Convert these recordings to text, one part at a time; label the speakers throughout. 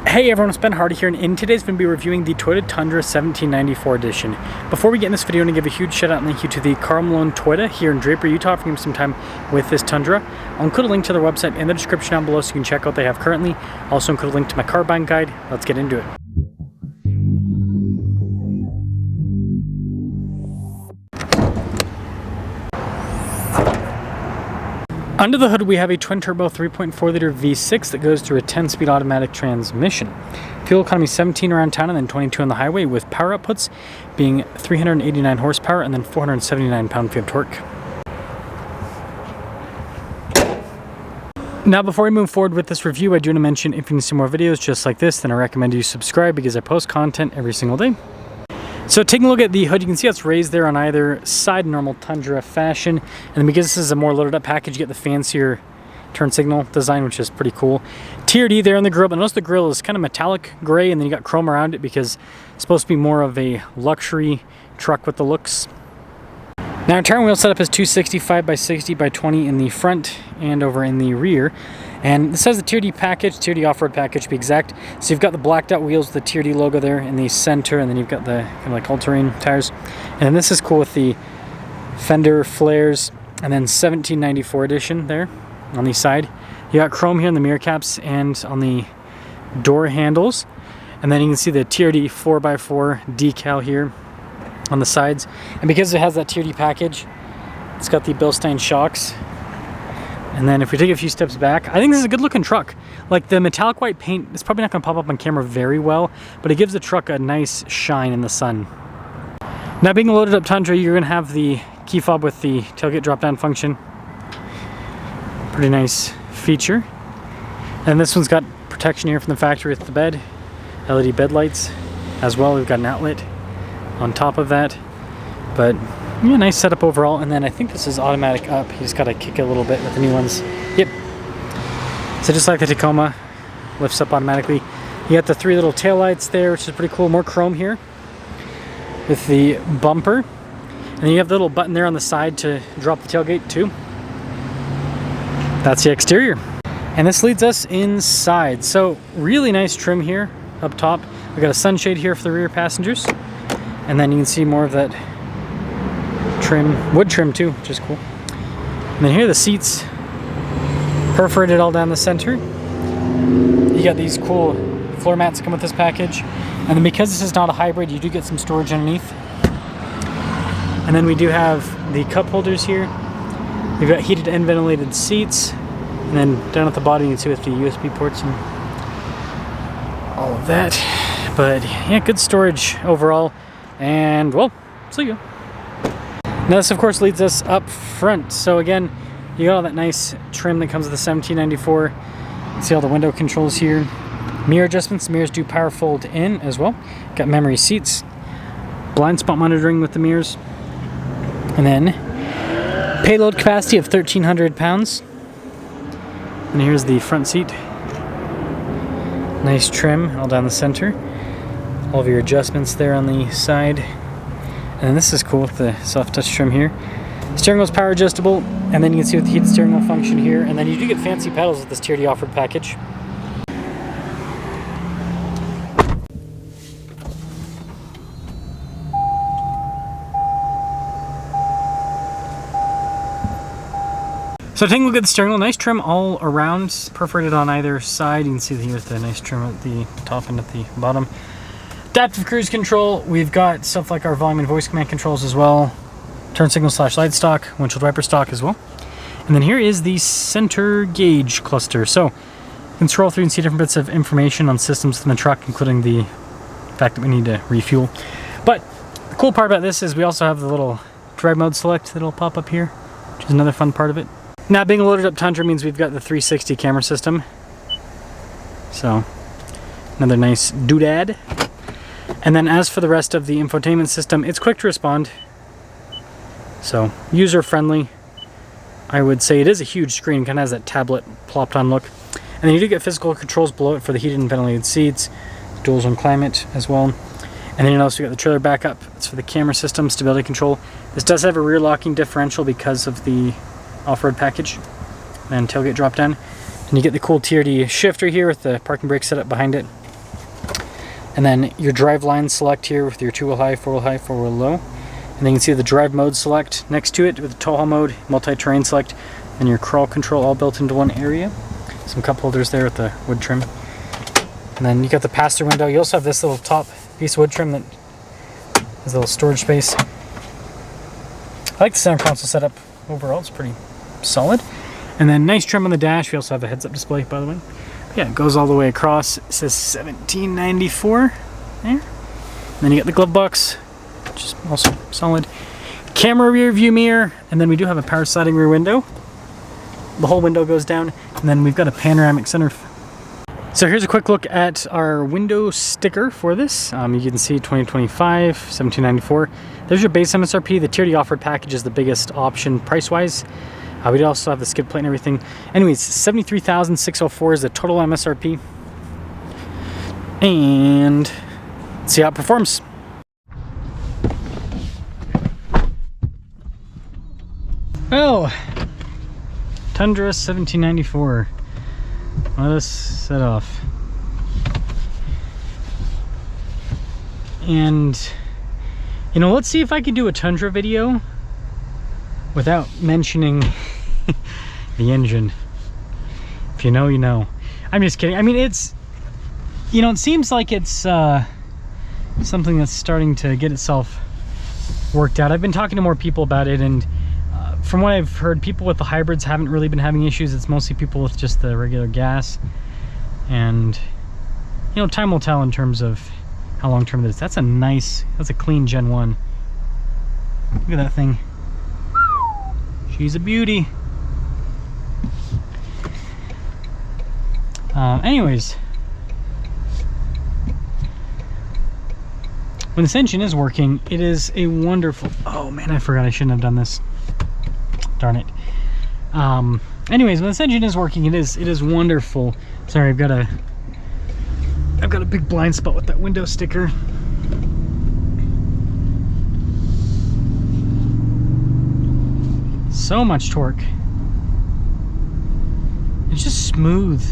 Speaker 1: Hey everyone, it's Ben Hardy here, and in today's video, we'll be reviewing the Toyota Tundra 1794 edition. Before we get in this video, I want to give a huge shout out and thank you to the Carl Malone Toyota here in Draper, Utah, for giving me some time with this Tundra. I'll include a link to their website in the description down below so you can check out what they have currently. I'll also include a link to my car buying guide. Let's get into it. Under the hood, we have a twin-turbo 3.4-liter V6 that goes through a 10-speed automatic transmission. Fuel economy 17 around town and then 22 on the highway, with power outputs being 389 horsepower and then 479 pound-feet of torque. Now, before we move forward with this review, I do want to mention if you can see more videos just like this, then I recommend you subscribe because I post content every single day. So taking a look at the hood, you can see it's raised there on either side, normal Tundra fashion. And then because this is a more loaded up package, you get the fancier turn signal design, which is pretty cool. TRD there on the grille, but notice the grille is kind of metallic gray, and then you got chrome around it because it's supposed to be more of a luxury truck with the looks. Now our turn wheel setup is 265 by 60 by 20 in the front and over in the rear. And this has the TRD package, TRD off-road package to be exact. So you've got the blacked out wheels, the TRD logo there in the center, and then you've got the kind of like all-terrain tires. And this is cool with the fender flares, and then 1794 edition there on the side. You got chrome here in the mirror caps and on the door handles. And then you can see the TRD 4x4 decal here on the sides. And because it has that TRD package, it's got the Bilstein shocks. And then if we take a few steps back, I think this is a good looking truck. Like the metallic white paint, it's probably not going to pop up on camera very well, but it gives the truck a nice shine in the sun. Now being a loaded up Tundra, you're going to have the key fob with the tailgate drop down function. Pretty nice feature. And this one's got protection here from the factory with the bed, LED bed lights as well. We've got an outlet on top of that, but yeah, nice setup overall. And then I think this is automatic up. You just got to kick it a little bit with the new ones. Yep. So just like the Tacoma, lifts up automatically. You got the three little tail lights there, which is pretty cool. More chrome here with the bumper. And then you have the little button there on the side to drop the tailgate too. That's the exterior. And this leads us inside. So really nice trim here up top. We got a sunshade here for the rear passengers. And then you can see more of that trim, wood trim too, which is cool. And then here are the seats, perforated all down the center. You got these cool floor mats that come with this package. And then because this is not a hybrid, you do get some storage underneath. And then we do have the cup holders here. We've got heated and ventilated seats. And then down at the bottom you can see with the USB ports and all of that. But yeah, good storage overall. And well, see you. Now this of course leads us up front. So again, you got all that nice trim that comes with the 1794. You can see all the window controls here. Mirror adjustments, mirrors do power fold in as well. Got memory seats, blind spot monitoring with the mirrors. And then payload capacity of 1,300 pounds. And here's the front seat. Nice trim all down the center. All of your adjustments there on the side. And this is cool with the soft touch trim here. Steering wheel is power adjustable, and then you can see with the heated steering wheel function here. And then you do get fancy pedals with this TRD off-road package. So taking a look at the steering wheel, nice trim all around, perforated on either side. You can see here the nice trim at the top and at the bottom. Adaptive cruise control, we've got stuff like our volume and voice command controls as well. Turn signal / light stock, windshield wiper stock as well. And then here is the center gauge cluster. So you can scroll through and see different bits of information on systems within the truck, including the fact that we need to refuel. But the cool part about this is we also have the little drive mode select that'll pop up here, which is another fun part of it. Now being a loaded up Tundra means we've got the 360 camera system. So another nice doodad. And then as for the rest of the infotainment system, it's quick to respond. So user friendly. I would say it is a huge screen, kind of has that tablet plopped on look. And then you do get physical controls below it for the heated and ventilated seats, dual zone climate as well. And then you also got the trailer backup. It's for the camera system, stability control. This does have a rear locking differential because of the off-road package. And tailgate drop down. And you get the cool TRD shifter here with the parking brake setup behind it. And then your drive line select here with your 2-wheel high, 4-wheel low. And then you can see the drive mode select next to it with the tow haul mode, multi-terrain select, and your crawl control all built into one area. Some cup holders there with the wood trim. And then you got the pass-through window. You also have this little top piece of wood trim that has a little storage space. I like the center console setup overall, it's pretty solid. And then nice trim on the dash. We also have a heads-up display, by the way. Yeah, it goes all the way across. It says 1794 there. And then you got the glove box, which is also solid. Camera rear view mirror, and then we do have a power sliding rear window. The whole window goes down, and then we've got a panoramic center. So here's a quick look at our window sticker for this. You can see 2025, 1794. There's your base MSRP. The Tier D offered package is the biggest option price-wise. We also have the skid plate and everything. Anyways, 73,604 is the total MSRP. And let's see how it performs. Well, Tundra 1794. Let us set off. And, you know, let's see if I can do a Tundra video without mentioning the engine. If you know, you know. I'm just kidding. I mean, it's, you know, it seems like it's something that's starting to get itself worked out. I've been talking to more people about it, and from what I've heard, people with the hybrids haven't really been having issues. It's mostly people with just the regular gas. And, you know, time will tell in terms of how long term it is. That's a clean Gen 1. Look at that thing. She's a beauty. Anyways, when this engine is working, it is a wonderful... Oh man, I forgot I shouldn't have done this. Darn it. Anyways, when this engine is working, it is wonderful. Sorry, I've got a big blind spot with that window sticker. So much torque. It's just smooth.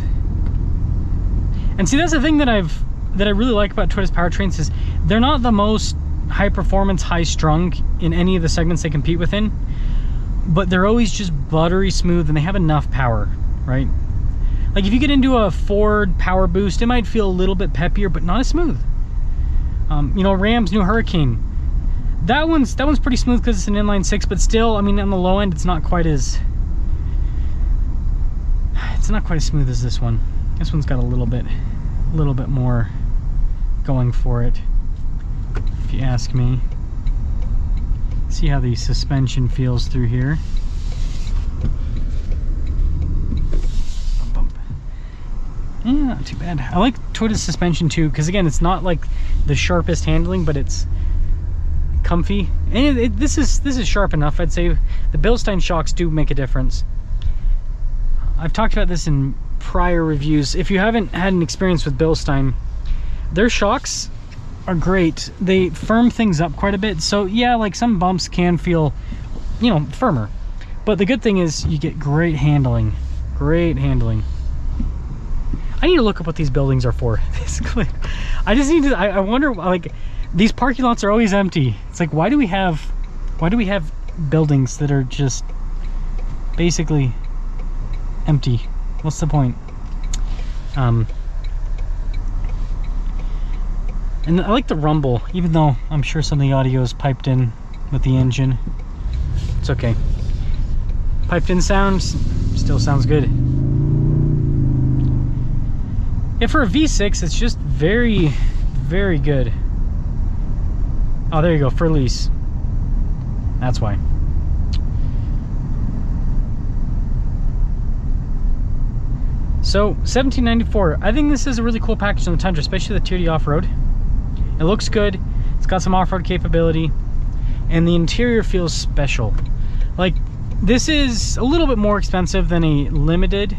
Speaker 1: And see, that's the thing that I really like about Toyota's powertrains is they're not the most high performance, high strung in any of the segments they compete within, but they're always just buttery smooth, and they have enough power, right? Like if you get into a Ford Power Boost, it might feel a little bit peppier, but not as smooth. You know, Ram's new Hurricane, that one's pretty smooth because it's an inline 6, but still, I mean, on the low end, it's not quite as smooth as this one. This one's got a little bit more going for it, if you ask me. See how the suspension feels through here. Bump. Yeah, not too bad. I like Toyota's suspension too, because again, it's not like the sharpest handling, but it's comfy. And this is sharp enough, I'd say. The Bilstein shocks do make a difference. I've talked about this in prior reviews. If you haven't had an experience with Bilstein, their shocks are great. They firm things up quite a bit. So yeah, like some bumps can feel, you know, firmer. But the good thing is you get great handling. Great handling. I need to look up what these buildings are for. I just need to, I wonder, like, these parking lots are always empty. It's like, why do we have buildings that are just basically empty? What's the point? And I like the rumble, even though I'm sure some of the audio is piped in with the engine. It's okay. Piped in sound still sounds good. Yeah, for a V6, it's just very, very good. Oh, there you go, for lease. That's why. So, 1794. I think this is a really cool package on the Tundra, especially the Tier D off-road. It looks good. It's got some off-road capability, and the interior feels special. Like, this is a little bit more expensive than a limited.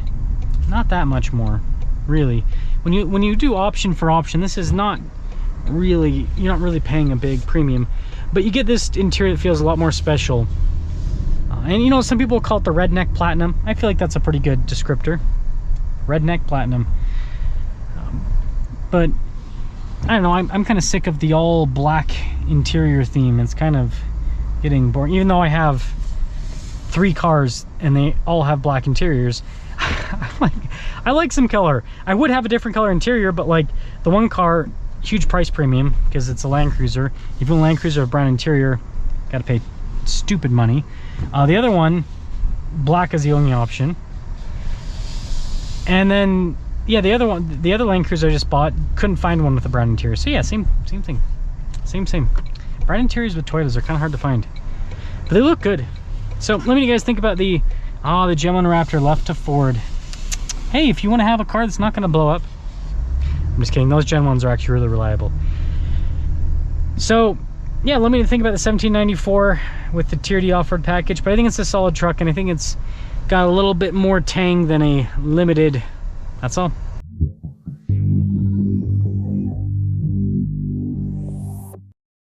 Speaker 1: Not that much more, really. When you do option for option, this is not really, you're not really paying a big premium, but you get this interior that feels a lot more special. And you know, some people call it the Redneck Platinum. I feel like that's a pretty good descriptor. Redneck Platinum. But I don't know, I'm kind of sick of the all black interior theme. It's kind of getting boring, even though I have 3 cars and they all have black interiors. I like some color. I would have a different color interior, but like the one car, huge price premium because it's a Land Cruiser. If you want a Land Cruiser with brown interior, gotta pay stupid money. The other one, black is the only option. And then yeah, the other Land Cruiser I just bought, couldn't find one with a brown interior. So yeah, same thing, same. Brown interiors with Toyotas are kind of hard to find, but they look good. So let me know you guys think about the Gen 1 Raptor left to Ford. Hey, if you want to have a car that's not going to blow up, I'm just kidding, those Gen 1s are actually really reliable. So yeah, let me think about the 1794 with the Tier D off-road package, but I think it's a solid truck, and I think it's got a little bit more tang than a Limited. That's all.